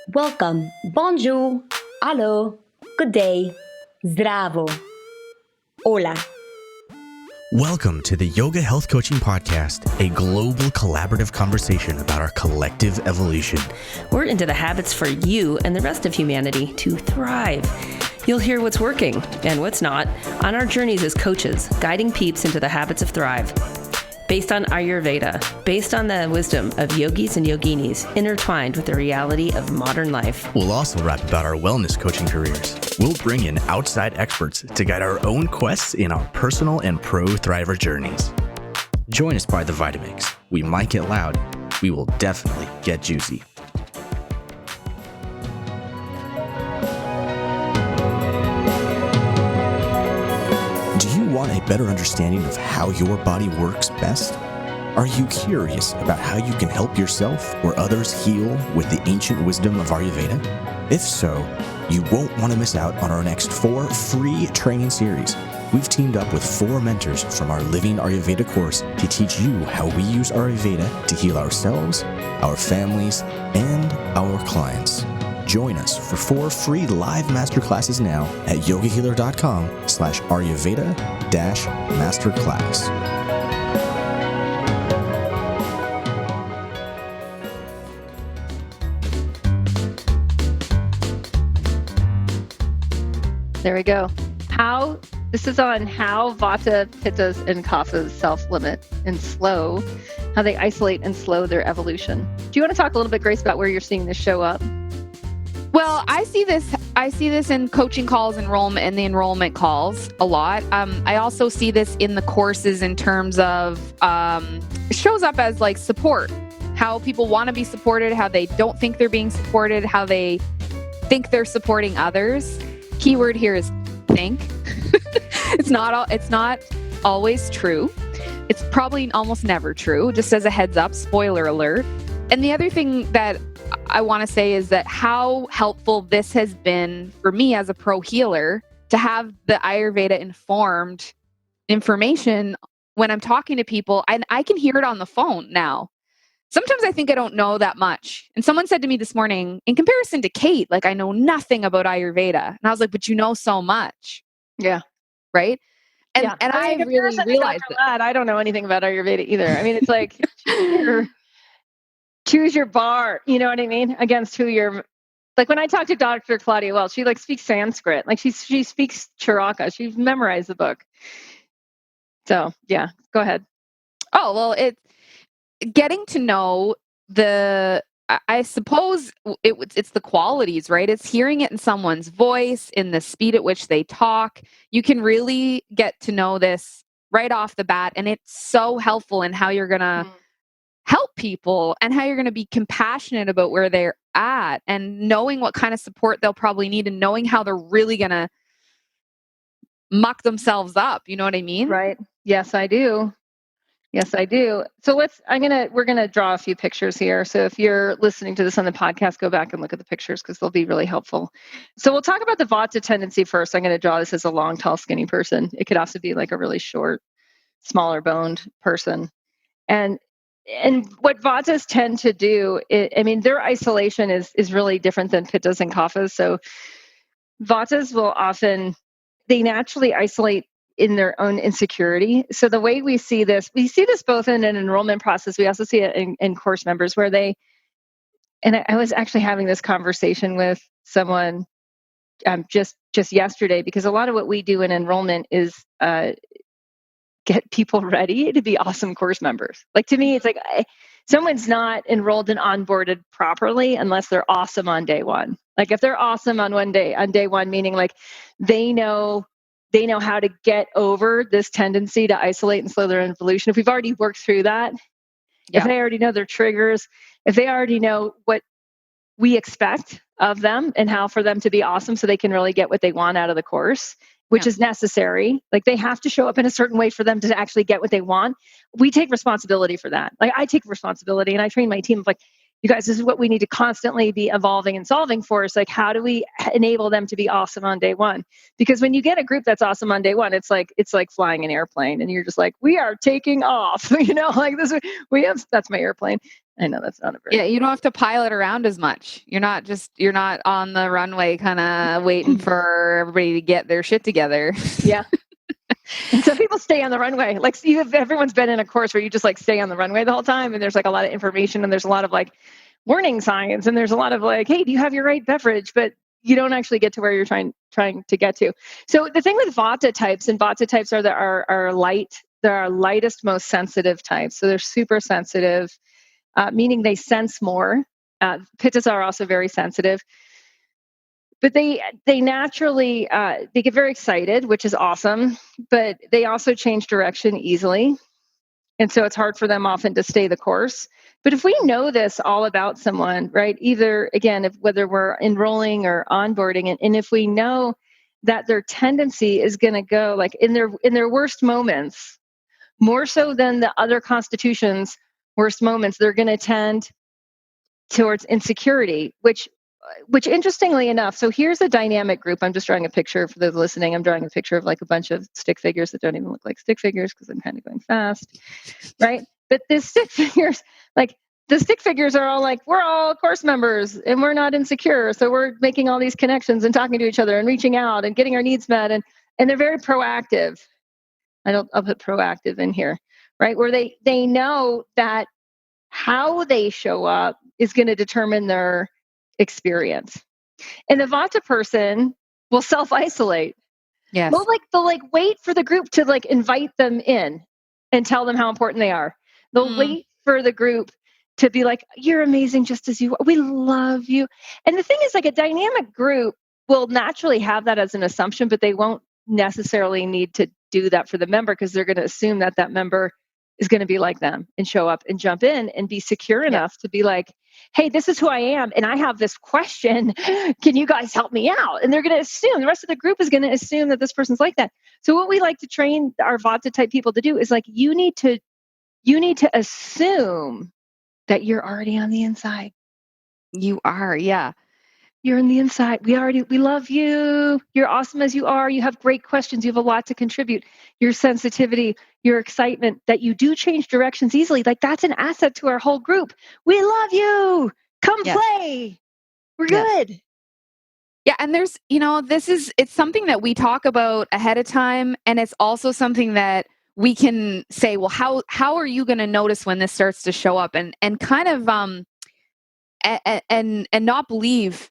Welcome, bonjour, allo, good day, zdravo, hola. Welcome to the Yoga Health Coaching Podcast, a global collaborative conversation about our collective evolution. We're into the habits for you and the rest of humanity to thrive. You'll hear what's working and what's not on our journeys as coaches, guiding peeps into the habits of thrive. Based on Ayurveda, based on the wisdom of yogis and yoginis, intertwined with the reality of modern life. We'll also rap about our wellness coaching careers. We'll bring in outside experts to guide our own quests in our personal and pro-thriver journeys. Join us by the Vitamix. We might get loud. We will definitely get juicy. Want a better understanding of how your body works best? Are you curious about how you can help yourself or others heal with the ancient wisdom of Ayurveda? If so, you won't want to miss out on our next 4 free training series. We've teamed up with 4 mentors from our Living Ayurveda course to teach you how we use Ayurveda to heal ourselves, our families, and our clients. Join us for 4 free live masterclasses now at yogahealer.com/Ayurveda-masterclass. There we go. This is on how Vata, Pittas, and Kaphas self-limit and slow, how they isolate and slow their evolution. Do you want to talk a little bit, Grace, about where you're seeing this show up? Well, I see this in coaching calls, in the enrollment calls a lot. I also see this in the courses in terms of, it shows up as like support, how people want to be supported, how they don't think they're being supported, how they think they're supporting others. Keyword here is think. It's not always true. It's probably almost never true, just as a heads up, spoiler alert. And the other thing that I want to say is that how helpful this has been for me as a pro healer to have the Ayurveda informed information when I'm talking to people, and I can hear it on the phone now. Sometimes I think I don't know that much. And someone said to me this morning, in comparison to Kate, like I know nothing about Ayurveda. And I was like, but you know so much. Yeah. Right. And, yeah. and I really realized that. I don't know anything about Ayurveda either. I mean, it's like, choose your bar, you know what I mean? Against who you're, like when I talk to Dr. Claudia Welch, she like speaks Sanskrit, like she speaks Charaka, she's memorized the book. So yeah, go ahead. Oh, well, it's getting to know I suppose it's the qualities, right? It's hearing it in someone's voice, in the speed at which they talk. You can really get to know this right off the bat. And it's so helpful in how you're going to help people and how you're going to be compassionate about where they're at and knowing what kind of support they'll probably need and knowing how they're really going to muck themselves up. You know what I mean? Right. Yes, I do. So we're going to draw a few pictures here. So if you're listening to this on the podcast, go back and look at the pictures because they'll be really helpful. So we'll talk about the Vata tendency first. I'm going to draw this as a long, tall, skinny person. It could also be like a really short, smaller boned person. And what Vatas tend to do, their isolation is really different than Pittas and Kaphas. So Vatas they naturally isolate in their own insecurity. So the way we see this both in an enrollment process. We also see it in course members where I was actually having this conversation with someone just yesterday, because a lot of what we do in enrollment is get people ready to be awesome course members. Like to me, it's like someone's not enrolled and onboarded properly unless they're awesome on day one. Like if they're awesome on day one, meaning like they know how to get over this tendency to isolate and slow their evolution. If we've already worked through that, if they already know their triggers, if they already know what we expect of them and how for them to be awesome so they can really get what they want out of the course, which is necessary. Like they have to show up in a certain way for them to actually get what they want. We take responsibility for that. Like I take responsibility and I train my team of like, you guys, this is what we need to constantly be evolving and solving for. It's like, how do we enable them to be awesome on day one? Because when you get a group that's awesome on day one, it's like flying an airplane and you're just like, we are taking off, like that's my airplane. I know that's not a very. Yeah, you don't have to pilot around as much. You're not on the runway kind of waiting for everybody to get their shit together. Yeah. And so people stay on the runway. Like everyone's been in a course where you just like stay on the runway the whole time, and there's like a lot of information, and there's a lot of like warning signs, and there's a lot of like, hey, do you have your right beverage? But you don't actually get to where you're trying to get to. So the thing with Vata types, and Vata types are light. They're our lightest, most sensitive types. So they're super sensitive, meaning they sense more. Pittas are also very sensitive. But they naturally they get very excited, which is awesome. But they also change direction easily, and so it's hard for them often to stay the course. But if we know this all about someone, right? Either again, whether we're enrolling or onboarding, and if we know that their tendency is going to go like in their worst moments, more so than the other constitutions' worst moments, they're going to tend towards insecurity, which interestingly enough, so here's a dynamic group. I'm just drawing a picture for those listening. I'm drawing a picture of like a bunch of stick figures that don't even look like stick figures because I'm kind of going fast, right? But the stick figures, like the stick figures are all like, we're all course members and we're not insecure. So we're making all these connections and talking to each other and reaching out and getting our needs met. And they're very proactive. I'll put proactive in here, right? Where they know that how they show up is going to determine their experience. And the Vata person will self-isolate. Yes. They'll wait for the group to like invite them in and tell them how important they are. They'll wait for the group to be like, you're amazing just as you are. We love you. And the thing is, like, a dynamic group will naturally have that as an assumption, but they won't necessarily need to do that for the member because they're going to assume that member is going to be like them and show up and jump in and be secure enough to be like, hey, this is who I am. And I have this question. Can you guys help me out? And they're going to assume, the rest of the group is going to assume that this person's like that. So what we like to train our Vata type people to do is like, you need to assume that you're already on the inside. You are. Yeah. You're in the inside. We love you. You're awesome as you are. You have great questions. You have a lot to contribute. Your sensitivity, your excitement, that you do change directions easily. Like, that's an asset to our whole group. We love you. Come play. We're good. Yeah. And there's, it's something that we talk about ahead of time. And it's also something that we can say, well, how are you going to notice when this starts to show up and kind of, and not believe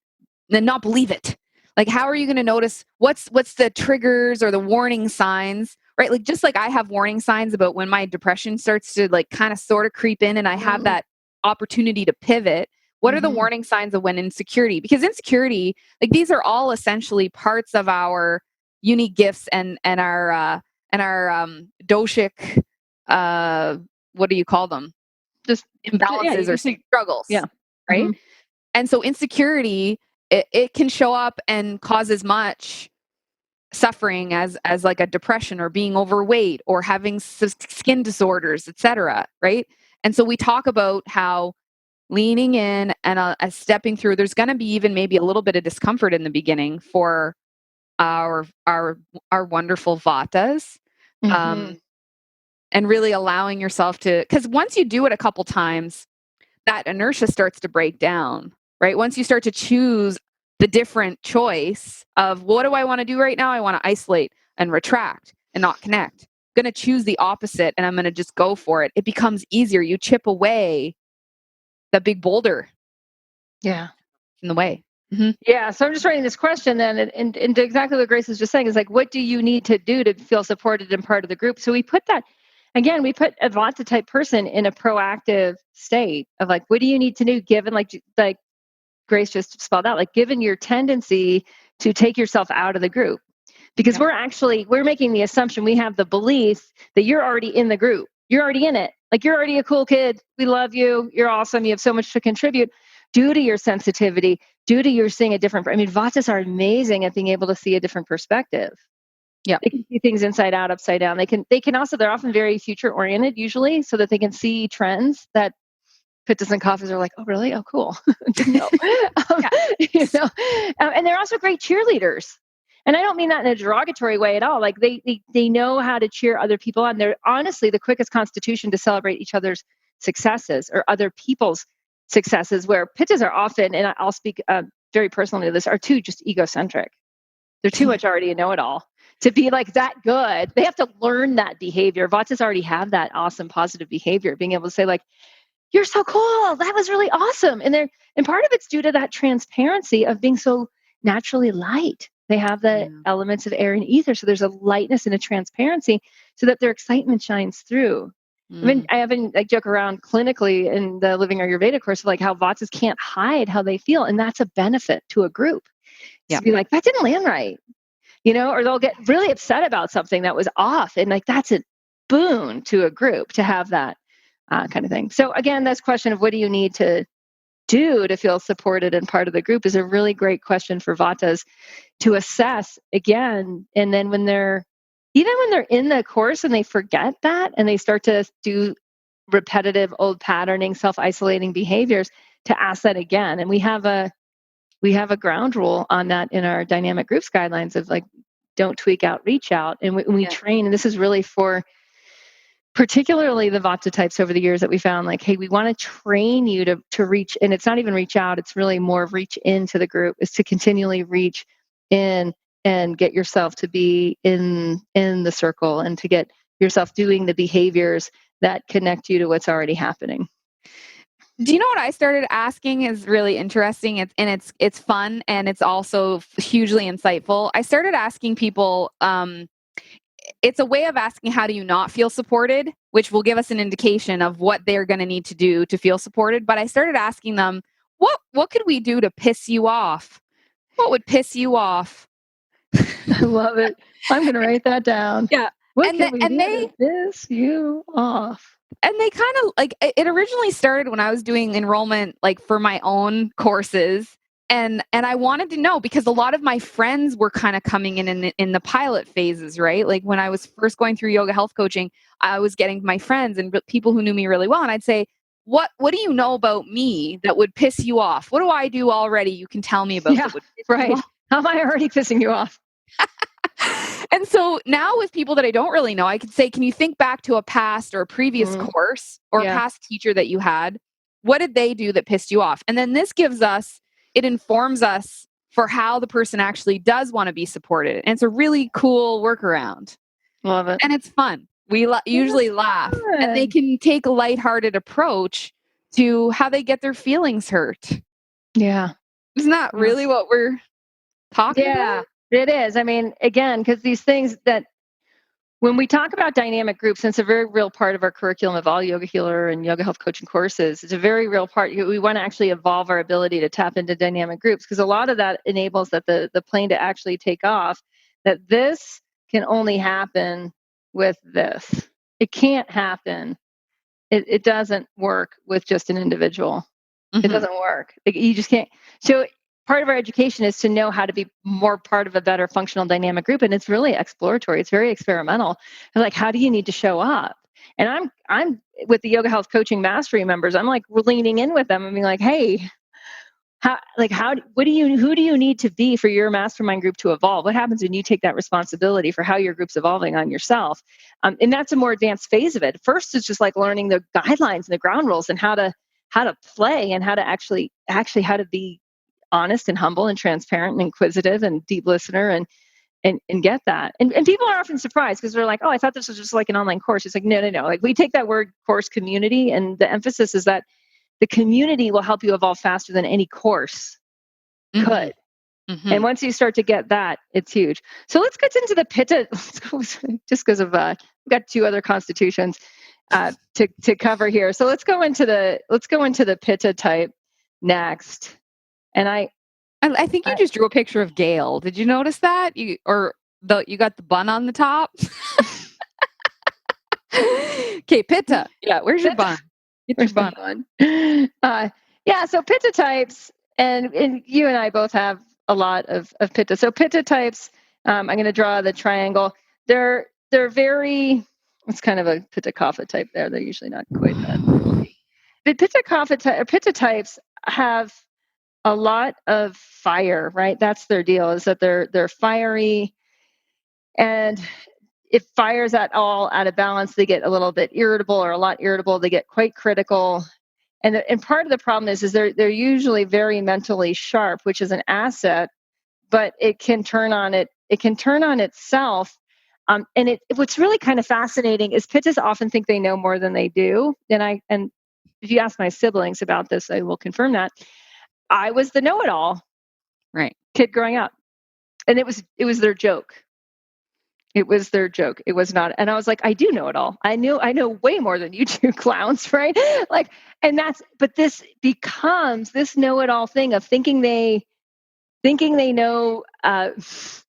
it. Like, how are you going to notice what's the triggers or the warning signs, right? Like, just like I have warning signs about when my depression starts to like kind of sort of creep in and I have that opportunity to pivot. What are the warning signs of when insecurity? Because insecurity, like, these are all essentially parts of our unique gifts and our doshic, what do you call them? Just imbalances or struggles. Yeah. Right. And so insecurity, it can show up and cause as much suffering as like a depression or being overweight or having skin disorders, etc. Right. And so we talk about how leaning in and stepping through, there's going to be even maybe a little bit of discomfort in the beginning for our wonderful Vatas. And really allowing yourself to, because once you do it a couple times, that inertia starts to break down, right? Once you start to choose the different choice of what do I want to do right now? I want to isolate and retract and not connect. I'm going to choose the opposite and I'm going to just go for it. It becomes easier. You chip away the big boulder. Yeah. In the way. Yeah. So I'm just writing this question then, and exactly what Grace is just saying is like, what do you need to do to feel supported and part of the group? So we put that, again, we put a Vata type person in a proactive state of like, what do you need to do given like Grace just spelled out, like given your tendency to take yourself out of the group, because we're making the assumption, we have the belief that you're already in the group. You're already in it. Like, you're already a cool kid. We love you. You're awesome. You have so much to contribute due to your sensitivity, due to your seeing a different, Vatas are amazing at being able to see a different perspective. Yeah. They can see things inside out, upside down. They can also, they're often very future oriented usually, so that they can see trends that Pittas and Kaphas are like, oh, really? Oh, cool. Didn't know. And they're also great cheerleaders. And I don't mean that in a derogatory way at all. Like, they know how to cheer other people on. They're honestly the quickest constitution to celebrate each other's successes or other people's successes, where Pittas are often, and I'll speak very personally to this, are too just egocentric. They're too much already a know-it-all to be like that good. They have to learn that behavior. Vatas already have that awesome positive behavior, being able to say like, you're so cool. That was really awesome. And part of it's due to that transparency of being so naturally light. They have the elements of air and ether. So there's a lightness and a transparency so that their excitement shines through. I mean, I haven't joke around clinically in the Living Ayurveda course of like how Vatas can't hide how they feel. And that's a benefit to a group. To be like, that didn't land right, or they'll get really upset about something that was off. And like, that's a boon to a group to have that kind of thing. So again, this question of what do you need to do to feel supported and part of the group is a really great question for Vatas to assess again. And then when they're in the course and they forget that and they start to do repetitive old patterning, self-isolating behaviors, to ask that again. And we have a ground rule on that in our dynamic groups guidelines of like, don't tweak out, reach out. And we train, and this is really for particularly the Vata types over the years that we found like, hey, we want to train you to reach, and it's not even reach out, it's really more of reach into the group, is to continually reach in and get yourself to be in the circle and to get yourself doing the behaviors that connect you to what's already happening. Do you know what I started asking is really interesting? It's fun, and it's also hugely insightful. I started asking people, it's a way of asking, how do you not feel supported, which will give us an indication of what they're going to need to do to feel supported. But I started asking them, what could we do to piss you off? What would piss you off? I love it. I'm going to write that down. Yeah. What can we do to piss you off? And they kind of like, it originally started when I was doing enrollment, like for my own courses. And I wanted to know, because a lot of my friends were kind of coming in the pilot phases, right? Like when I was first going through yoga health coaching, I was getting my friends and people who knew me really well. And I'd say, what do you know about me that would piss you off? What do I do already you can tell me about that would piss you off? How am I already pissing you off? And so now with people that I don't really know, I could say, can you think back to a past or a previous course or a past teacher that you had? What did they do that pissed you off? And then this it informs us for how the person actually does want to be supported. And it's a really cool workaround. Love it. And it's fun. We usually laugh, and they can take a lighthearted approach to how they get their feelings hurt. Yeah. Isn't that really what we're talking about? It is. I mean, again, because these things that when we talk about dynamic groups, and it's a very real part of our curriculum of all Yoga Healer and Yoga Health Coaching courses, it's a very real part. We want to actually evolve our ability to tap into dynamic groups, because a lot of that enables that the plane to actually take off, that this can only happen with this. It can't happen. It doesn't work with just an individual. It doesn't work. You just can't. So part of our education is to know how to be more part of a better functional dynamic group. And it's really exploratory. It's very experimental. And like, how do you need to show up? And I'm with the Yoga Health Coaching Mastery members, I'm like, we're leaning in with them and being like, hey, who do you need to be for your mastermind group to evolve? What happens when you take that responsibility for how your group's evolving on yourself? And that's a more advanced phase of it. First, it's just like learning the guidelines and the ground rules and how to play and how to actually how to be honest and humble and transparent and inquisitive and deep listener and get that. And people are often surprised because they're like, oh, I thought this was just like an online course. It's like, no. Like we take that word course community, and the emphasis is that the community will help you evolve faster than any course could. And once you start to get that, it's huge. So let's get into the Pitta, just because of we've got two other constitutions to cover here. So let's go into the Pitta type next. And I think you just drew a picture of Gail. Did you notice that? You got the bun on the top? Okay, Pitta. Yeah, where's your bun? Get your bun on. So Pitta types, and you and I both have a lot of Pitta. So Pitta types, I'm going to draw the triangle. They're very, it's kind of a Pitta Kapha type there. They're usually not quite that. The Pitta types have a lot of fire, right? That's their deal, is that they're fiery. And it fires at all out of balance, they get a little bit irritable or a lot irritable. They get quite critical. And part of the problem is they're usually very mentally sharp, which is an asset, but it can turn on itself. And what's really kind of fascinating is Pittas often think they know more than they do. And if you ask my siblings about this, I will confirm that. I was the know-it-all kid growing up. And it was their joke. It was their joke. It was not. And I was like, I do know it all. I know way more than you two clowns, right? But this becomes this know-it-all thing of thinking they know. And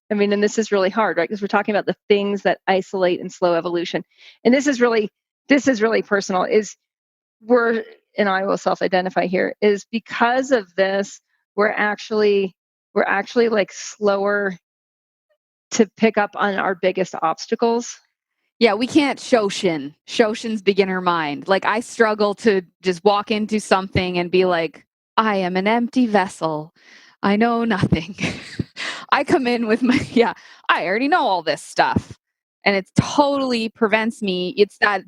this is really hard, right? Because we're talking about the things that isolate and slow evolution. And this is really personal. And I will self-identify here, is because of this, we're actually like slower to pick up on our biggest obstacles. Yeah, we can't Shoshin. Shoshin's beginner mind. Like, I struggle to just walk into something and be like, I am an empty vessel. I know nothing. I come in with I already know all this stuff. And it totally prevents me. It's that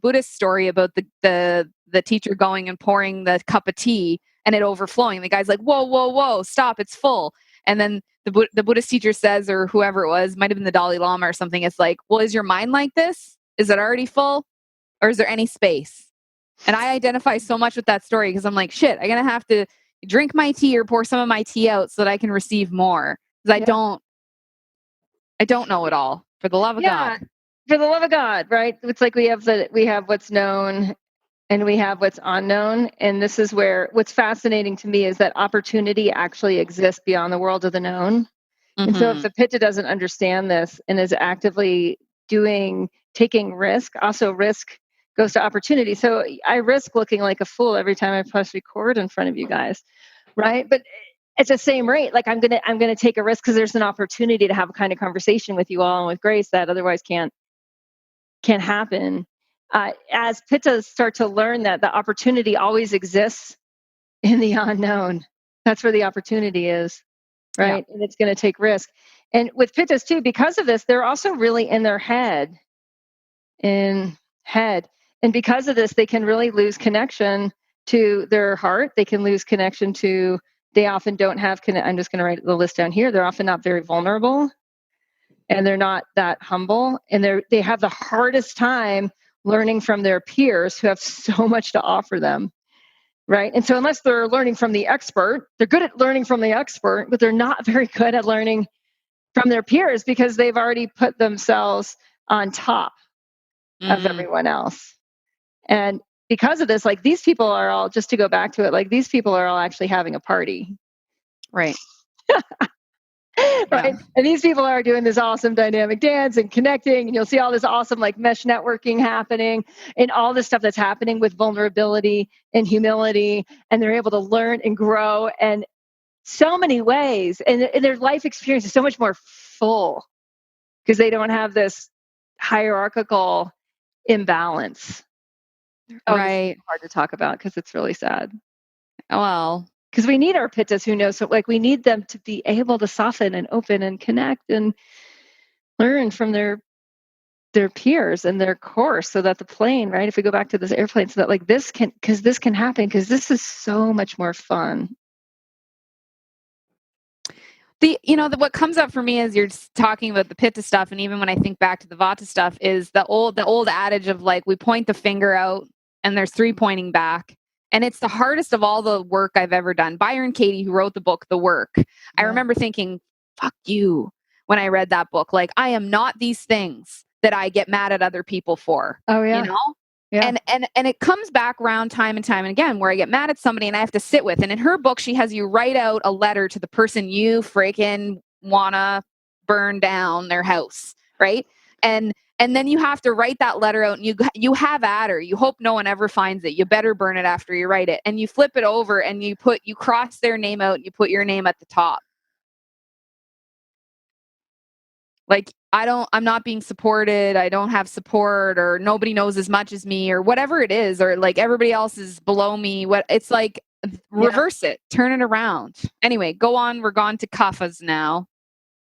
Buddhist story about the teacher going and pouring the cup of tea and it overflowing. The guy's like, whoa, stop, it's full. And then the Buddhist teacher says, or whoever it was, might have been the Dalai Lama or something, it's like, well, is your mind like this? Is it already full? Or is there any space? And I identify so much with that story because I'm like, shit, I'm going to have to drink my tea or pour some of my tea out so that I can receive more. Because I don't know it all, for the love of God. For the love of God, right? It's like we have what's known and we have what's unknown. And this is where what's fascinating to me is that opportunity actually exists beyond the world of the known. Mm-hmm. And so if the Pitta doesn't understand this and is actively taking risk, also risk goes to opportunity. So I risk looking like a fool every time I press record in front of you guys, right? But it's the same rate. Like I'm gonna take a risk because there's an opportunity to have a kind of conversation with you all and with Grace that otherwise can't happen. As Pittas start to learn that the opportunity always exists in the unknown, that's where the opportunity is, right? Yeah. And it's going to take risk. And with Pittas too, because of this, they're also really in their head. And because of this, they can really lose connection to their heart. They can lose connection to, they often don't have, I'm just going to write the list down here. They're often not very vulnerable and they're not that humble. And they have the hardest time learning from their peers who have so much to offer them, right? And so unless they're learning from the expert, they're good at learning from the expert, but they're not very good at learning from their peers because they've already put themselves on top of everyone else. And because of this, like these people are all, just to go back to it, like these people are all actually having a party. Right. Right. Yeah. And these people are doing this awesome dynamic dance and connecting, and you'll see all this awesome like mesh networking happening and all this stuff that's happening with vulnerability and humility. And they're able to learn and grow in so many ways. And their life experience is so much more full because they don't have this hierarchical imbalance. Right. It's hard to talk about because it's really sad. Well, because we need our Pittas who know, so like we need them to be able to soften and open and connect and learn from their peers and their course, so that the plane, right? If we go back to this airplane, so that like this can happen because this is so much more fun. What comes up for me as you're talking about the Pitta stuff, and even when I think back to the Vata stuff, is the old adage of like we point the finger out and there's three pointing back. And it's the hardest of all the work I've ever done. Byron Katie, who wrote the book, The Work, yeah. I remember thinking, fuck you, when I read that book. Like, I am not these things that I get mad at other people for. Oh, yeah. You know? Yeah. And it comes back around time and time and again where I get mad at somebody and I have to sit with. And in her book, she has you write out a letter to the person you freaking wanna burn down their house, right? And then you have to write that letter out and you have at her. You hope no one ever finds it. You better burn it after you write it. And you flip it over and you cross their name out and you put your name at the top. Like, I'm not being supported. I don't have support, or nobody knows as much as me, or whatever it is, or like everybody else is below me. It's like, reverse it, turn it around. Anyway, go on. We're gone to Kaphas now.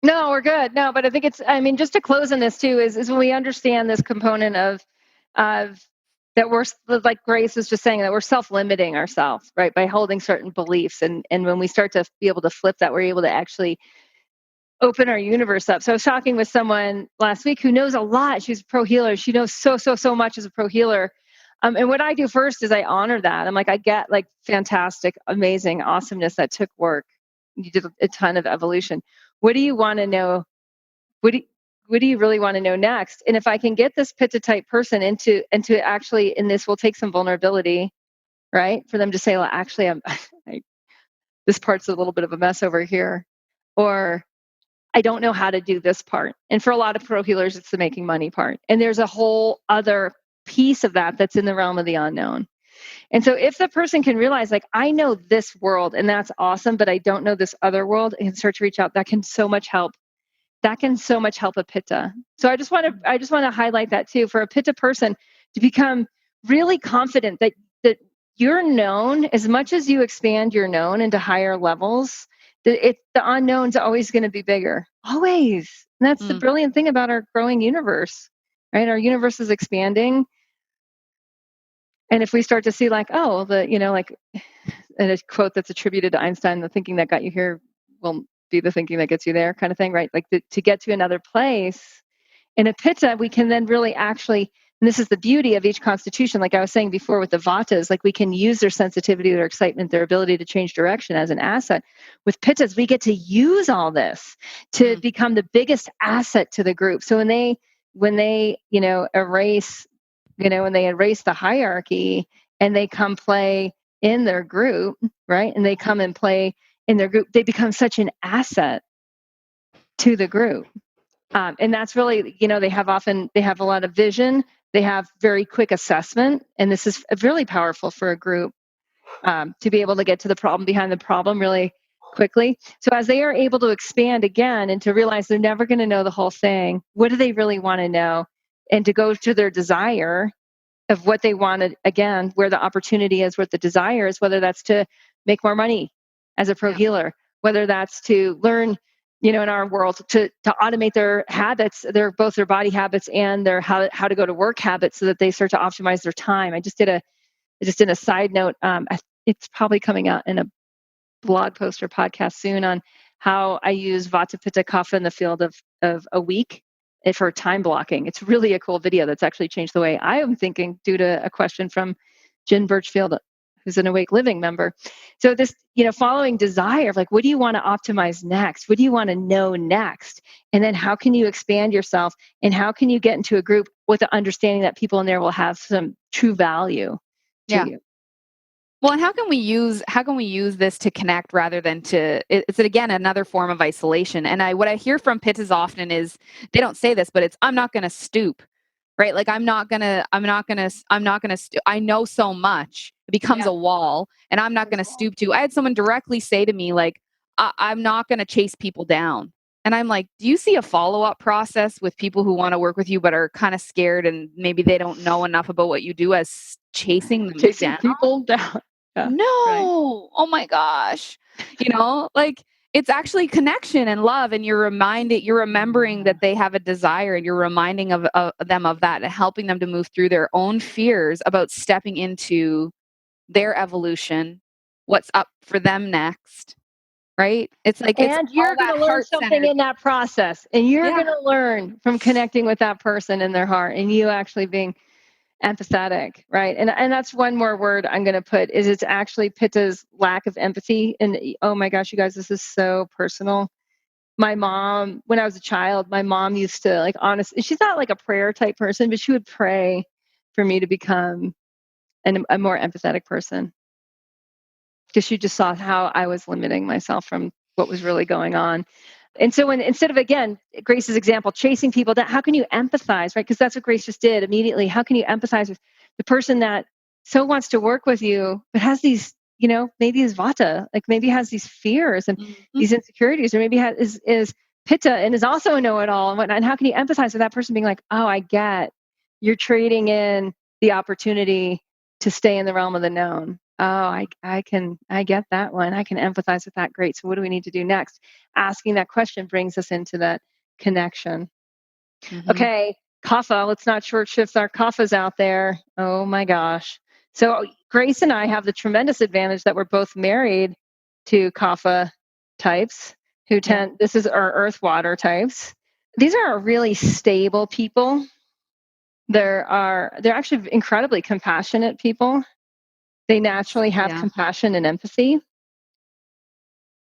No, we're good. No, but I think just to close on this too, is when we understand this component of that we're, like Grace was just saying, that we're self-limiting ourselves, right, by holding certain beliefs. And when we start to be able to flip that, we're able to actually open our universe up. So I was talking with someone last week who knows a lot. She's a pro healer. She knows so much as a pro healer. And what I do first is I honor that. I'm like, I get like fantastic, amazing, awesomeness that took work. You did a ton of evolution. What do you want to know? What do you really want to know next? And if I can get this Pitta type person into actually, and this will take some vulnerability, right? For them to say, well, actually, this part's a little bit of a mess over here. Or I don't know how to do this part. And for a lot of pro healers, it's the making money part. And there's a whole other piece of that that's in the realm of the unknown. And so if the person can realize, like, I know this world and that's awesome, but I don't know this other world, and start to reach out, that can so much help. That can so much help a Pitta. So I just want to highlight that too, for a Pitta person to become really confident that you're known. As much as you expand your known into higher levels, the unknown's always going to be bigger. Always. And that's the brilliant thing about our growing universe, right? Our universe is expanding. And if we start to see like, oh, like a quote that's attributed to Einstein, the thinking that got you here will be the thinking that gets you there, kind of thing, right? Like to get to another place. In a Pitta, we can then really actually, and this is the beauty of each constitution, like I was saying before with the Vatas, like we can use their sensitivity, their excitement, their ability to change direction as an asset. With Pittas, we get to use all this to become the biggest asset to the group. So when they erase, when they erase the hierarchy and they come play in their group, right? And they come and play in their group, they become such an asset to the group. And that's really, they have a lot of vision. They have very quick assessment. And this is really powerful for a group to be able to get to the problem behind the problem really quickly. So as they are able to expand again and to realize they're never going to know the whole thing, what do they really want to know? And to go to their desire of what they wanted, again, where the opportunity is, what the desire is, whether that's to make more money as a pro healer, whether that's to learn, in our world, to automate their habits, both their body habits and their how to go to work habits, so that they start to optimize their time. I just did a side note. It's probably coming out in a blog post or podcast soon on how I use Vata Pitta Kapha in the field of a week for time blocking. It's really a cool video that's actually changed the way I am thinking, due to a question from Jen Birchfield, who's an Awake Living member. So this, following desire of like, what do you want to optimize next? What do you want to know next? And then how can you expand yourself? And how can you get into a group with the understanding that people in there will have some true value to you? Well, and how can we use this to connect rather than to, it's again another form of isolation. And what I hear from Pittas often is, they don't say this, but it's, I'm not going to stoop, right? Like I know so much, it becomes a wall, and I'm not going to stoop to. I had someone directly say to me, like, I'm not going to chase people down. And I'm like, do you see a follow-up process with people who want to work with you but are kind of scared and maybe they don't know enough about what you do as chasing down? People down? Yeah, no. Right. Oh my gosh. Like it's actually connection and love, and you're remembering that they have a desire, and you're reminding of them of that, and helping them to move through their own fears about stepping into their evolution, what's up for them next. Right? It's like, and you're going to learn something in that process, and you're going to learn from connecting with that person in their heart, and you actually being empathetic, right? And that's one more word I'm going to put, is it's actually Pitta's lack of empathy. And oh my gosh, you guys, this is so personal. My mom, when I was a child, my mom used to, like, honestly, she's not like a prayer type person, but she would pray for me to become a more empathetic person, because she just saw how I was limiting myself from what was really going on. And so instead of, again, Grace's example, chasing people down, how can you empathize, right? Because that's what Grace just did immediately. How can you empathize with the person that so wants to work with you, but has these, maybe is Vata, like maybe has these fears and these insecurities, or maybe is Pitta and is also a know-it-all and whatnot. And how can you empathize with that person being like, oh, I get, you're trading in the opportunity to stay in the realm of the known. I get that one. I can empathize with that. Great. So what do we need to do next? Asking that question brings us into that connection. Mm-hmm. Okay, Kapha, let's not short shift our Kaphas out there. Oh my gosh. So Grace and I have the tremendous advantage that we're both married to Kapha types who tend, this is our earth water types. These are really stable people. They're actually incredibly compassionate people. They naturally have compassion and empathy.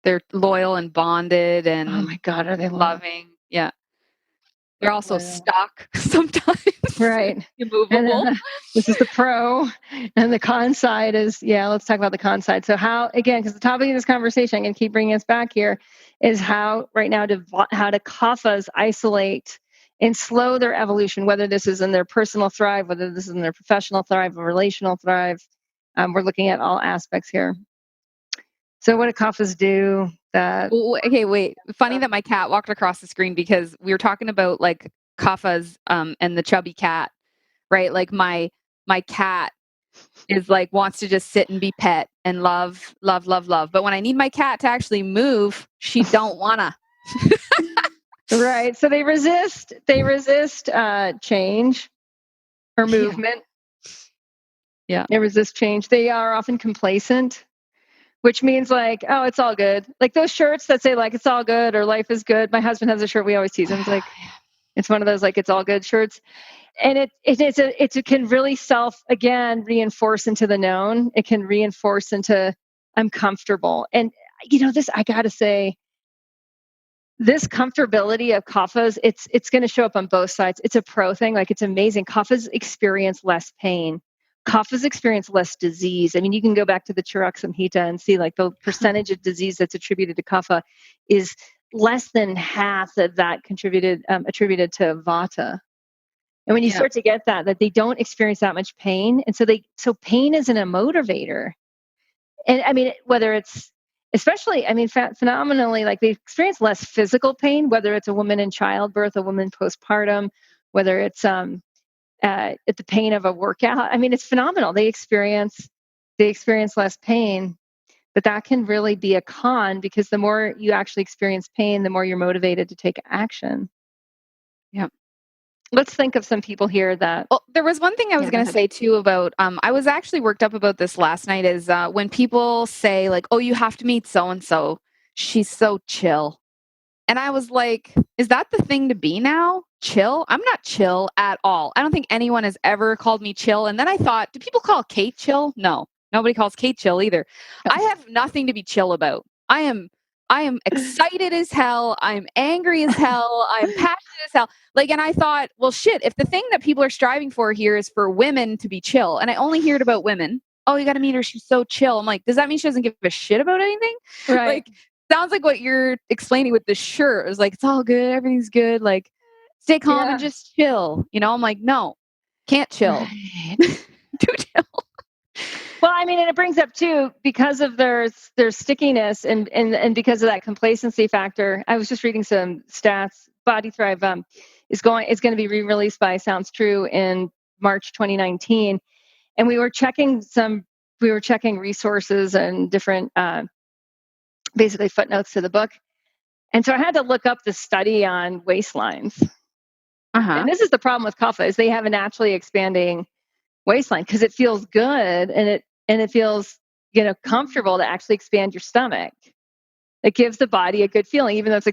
They're loyal and bonded and oh my God, are they loving. Yeah. They're also Loyal. stuck sometimes. Right. Immovable. This is the pro. And the con side is, let's talk about the con side. So how, again, because the topic of this conversation, I'm going to keep bringing us back here, is how right now how to Kaphas isolate and slow their evolution, whether this is in their personal thrive, whether this is in their professional thrive or relational thrive. We're looking at all aspects here. So what do Kaphas do that... Okay, wait. Funny that my cat walked across the screen because we were talking about like Kaphas and the chubby cat, right? Like my cat is like wants to just sit and be pet and love. But when I need my cat to actually move, she don't wanna. Right. So they resist change or movement. Yeah. They resist change. They are often complacent, which means like, oh, it's all good. Like those shirts that say like, it's all good or life is good. My husband has a shirt. We always tease him. It's like, it's one of those, like, it's all good shirts. And it can really reinforce into the known. It can reinforce into, I'm comfortable. And this, I got to say, this comfortability of Kaphas, it's going to show up on both sides. It's a pro thing. Like, it's amazing. Kaphas experience less pain. Kaphas experience less disease. I mean, you can go back to the Chirag Samhita and see like the percentage of disease that's attributed to Kapha is less than half of that attributed to Vata. And when you start to get that they don't experience that much pain. And so pain isn't a motivator. And I mean, whether it's, especially, I mean, phenomenally, like they experience less physical pain, whether it's a woman in childbirth, a woman postpartum, whether it's at the pain of a workout. I mean, it's phenomenal. They experience less pain, but that can really be a con because the more you actually experience pain, the more you're motivated to take action. Yeah. Let's think of some people here that... Well, there was one thing I was going to say too about, I was actually worked up about this last night is when people say like, oh, you have to meet so-and-so. She's so chill. And I was like, is that the thing to be now? Chill? I'm not chill at all. I don't think anyone has ever called me chill. And then I thought, do people call Kate chill? No, nobody calls Kate chill either. I have nothing to be chill about. I am excited as hell. I'm angry as hell. I'm passionate as hell. Like, and I thought, well, shit, if the thing that people are striving for here is for women to be chill, and I only hear it about women. Oh, you got to meet her. She's so chill. I'm like, does that mean she doesn't give a shit about anything? Right. Like, sounds like what you're explaining with the shirt. It was like, it's all good. Everything's good. Like, stay calm and just chill. I'm like, no, can't chill. Right. Do chill. Well, I mean, and it brings up too, because of their stickiness and because of that complacency factor. I was just reading some stats. Body Thrive is going to be re-released by Sounds True in March 2019, and we were checking resources and different basically footnotes to the book, and so I had to look up the study on waistlines. And this is the problem with Kapha, is they have a naturally expanding waistline because it feels good and it feels comfortable to actually expand your stomach. It gives the body a good feeling, even though it's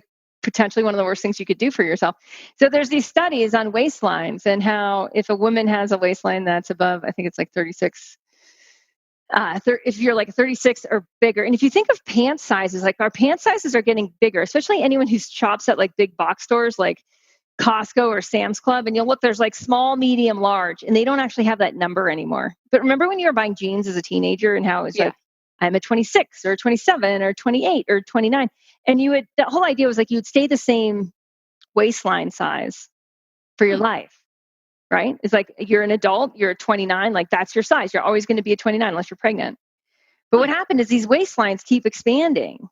potentially one of the worst things you could do for yourself. So there's these studies on waistlines and how if a woman has a waistline that's above, I think it's like 36, if you're like 36 or bigger, and if you think of pant sizes, like our pant sizes are getting bigger, especially anyone who shops at like big box stores like Costco or Sam's Club, and you'll look, there's like small, medium, large, and they don't actually have that number anymore. But remember when you were buying jeans as a teenager and how it was like, I'm a 26 or 27 or 28 or 29. And the whole idea was like, you'd stay the same waistline size for your life, right? It's like, you're an adult, you're a 29, like that's your size. You're always going to be a 29 unless you're pregnant. But what happened is these waistlines keep expanding.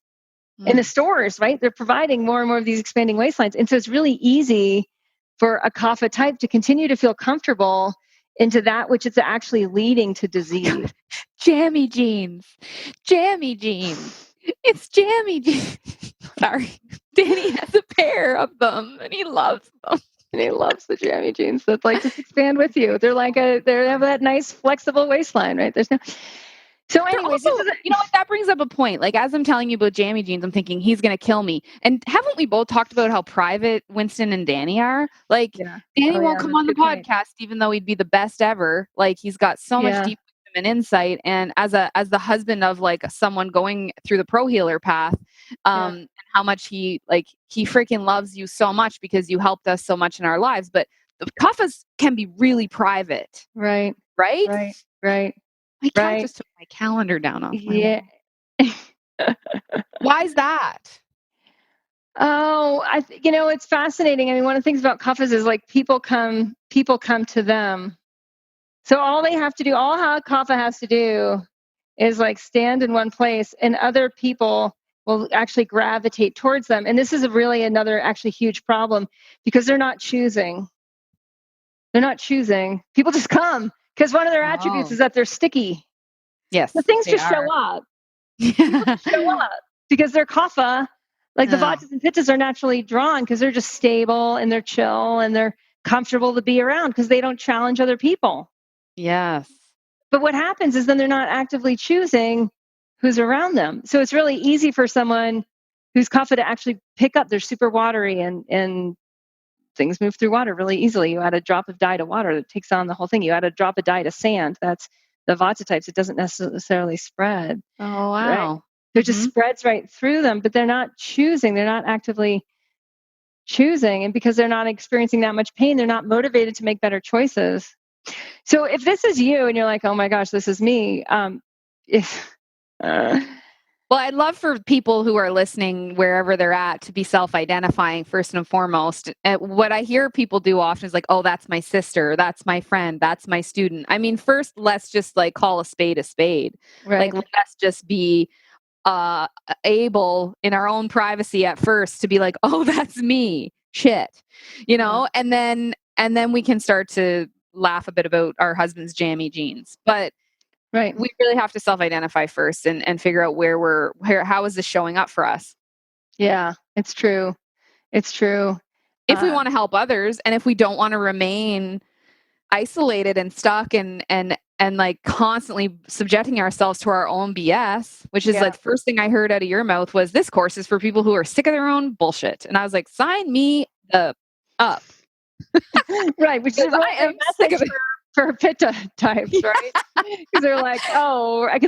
In the stores, right? They're providing more and more of these expanding waistlines. And so it's really easy for a Kapha type to continue to feel comfortable into that which is actually leading to disease. Jammy jeans. Jammy jeans. It's jammy jeans. Sorry. Danny has a pair of them and he loves them. And he loves the jammy jeans that like just expand with you. They're like they have that nice flexible waistline, right? There's no. So, anyways, also, you know what? That brings up a point. Like, as I'm telling you about jammy jeans, I'm thinking he's going to kill me. And haven't we both talked about how private Winston and Danny are? Like, Danny won't come on the podcast, even though he'd be the best ever. Like, he's got so much deep wisdom and insight. And as the husband of like someone going through the pro healer path, and how much he freaking loves you so much because you helped us so much in our lives. But the Kaphas can be really private. Right. My cat just took my calendar down off my wall. Why is that? Oh, it's fascinating. I mean, one of the things about Kaphas is like people come to them. So all Kapha has to do is like stand in one place and other people will actually gravitate towards them. And this is really another actually huge problem because they're not choosing. People just come because one of their attributes is that they're sticky. Yes. The things just show up. Show up because they're Kapha. Like the Vatas and Pittas are naturally drawn because they're just stable and they're chill and they're comfortable to be around because they don't challenge other people. Yes. But what happens is then they're not actively choosing who's around them. So it's really easy for someone who's Kapha to actually pick up. They're super watery and things move through water really easily. You add a drop of dye to water, that takes on the whole thing. You add a drop of dye to sand, that's the Vata types. It doesn't necessarily spread. Oh, wow. Right? It just spreads right through them, but they're not choosing. They're not actively choosing. And because they're not experiencing that much pain, they're not motivated to make better choices. So if this is you and you're like, oh my gosh, this is me. Well, I'd love for people who are listening, wherever they're at, to be self-identifying first and foremost. And what I hear people do often is like, oh, that's my sister, that's my friend, that's my student. I mean, first, let's just like call a spade a spade. Right. Like, let's just be able in our own privacy at first to be like, oh, that's me. Shit. And then we can start to laugh a bit about our husband's jammy jeans. But we really have to self-identify first and figure out how is this showing up for us? Yeah, it's true. It's true. If we want to help others and if we don't want to remain isolated and stuck and like constantly subjecting ourselves to our own BS, which is like the first thing I heard out of your mouth was this course is for people who are sick of their own bullshit. And I was like, sign me up. Right. Which is I am sick of it. For Pitta types, right? Because they're like,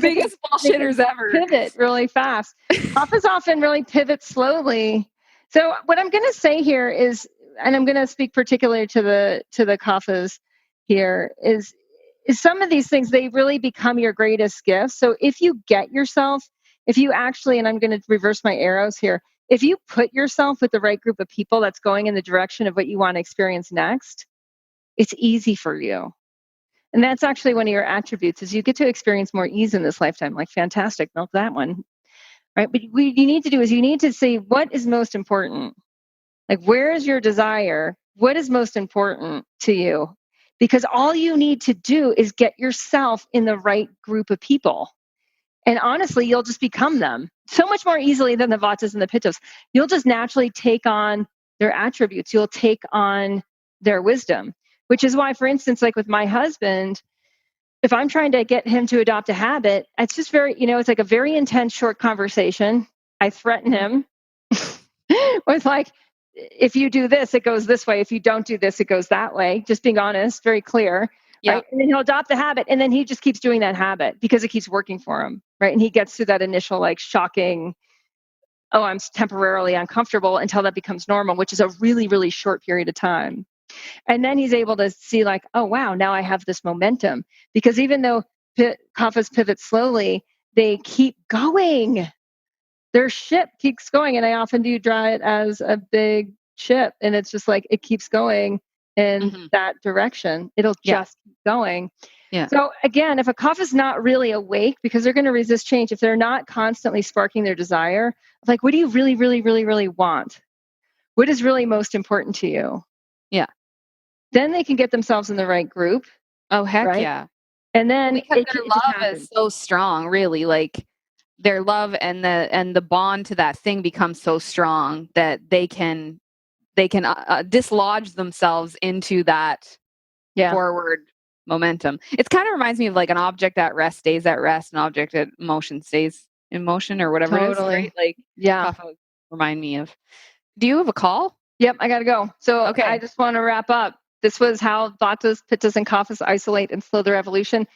biggest bullshitters ever. Pivot really fast. Kaphas often really pivot slowly. So what I'm going to say here is, and I'm going to speak particularly to the Kaphas here, is some of these things, they really become your greatest gifts. So if you get yourself, if you actually, and I'm going to reverse my arrows here, if you put yourself with the right group of people that's going in the direction of what you want to experience next, it's easy for you. And that's actually one of your attributes is you get to experience more ease in this lifetime. Like, fantastic, milk that one, right? But what you need to do is you need to say, what is most important? Like, where is your desire? What is most important to you? Because all you need to do is get yourself in the right group of people. And honestly, you'll just become them so much more easily than the Vatas and the Pittas. You'll just naturally take on their attributes. You'll take on their wisdom. Which is why, for instance, like with my husband, if I'm trying to get him to adopt a habit, it's just it's like a very intense, short conversation. I threaten him with like, if you do this, it goes this way. If you don't do this, it goes that way. Just being honest, very clear. Yep. Right? And then he'll adopt the habit. And then he just keeps doing that habit because it keeps working for him. Right. And he gets through that initial like shocking, oh, I'm temporarily uncomfortable until that becomes normal, which is a really, really short period of time. And then he's able to see like, oh, wow, now I have this momentum. Because even though Kaphas pivot slowly, they keep going. Their ship keeps going. And I often do draw it as a big ship. And it's just like, it keeps going in that direction. It'll just keep going. Yeah. So again, if a Kapha is not really awake, because they're going to resist change, if they're not constantly sparking their desire, like, what do you really, really, really, really want? What is really most important to you? Yeah. Then they can get themselves in the right group. Oh, heck Right? yeah. And then Because it their just love happens. is so strong, really. Like their love and the bond to that thing becomes so strong that they can dislodge themselves into that forward momentum. It kind of reminds me of like an object at rest stays at rest, an object at motion stays in motion, or whatever it is, right? Like Kapha remind me of. Do you have a call? Yep, I got to go. So Okay. I just want to wrap up. This was how Vatas, Pittas, and Kaphas isolate and slow their evolution.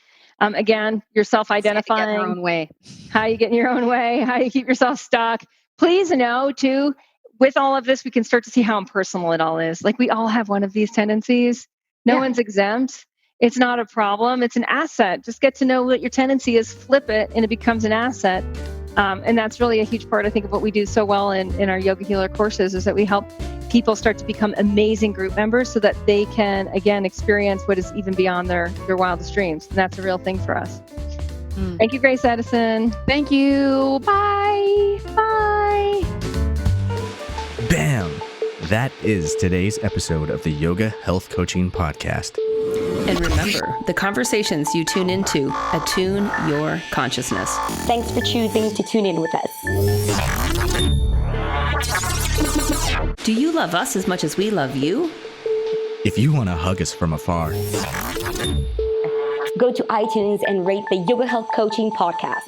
Again, you're self-identifying. Get in your own way. How you get in your own way, how you keep yourself stuck. Please know, too, with all of this, we can start to see how impersonal it all is. Like we all have one of these tendencies. No one's exempt. It's not a problem. It's an asset. Just get to know what your tendency is, flip it, and it becomes an asset. And that's really a huge part, I think, of what we do so well in our Yoga Healer courses is that we help people start to become amazing group members so that they can, again, experience what is even beyond their wildest dreams. And that's a real thing for us. Thank you, Grace Edison. Thank you. Bye. Bye. Bam! That is today's episode of the Yoga Health Coaching Podcast. And remember, the conversations you tune into attune your consciousness. Thanks for choosing to tune in with us. Do you love us as much as we love you? If you want to hug us from afar, Go to iTunes and rate the Yoga Health Coaching Podcast.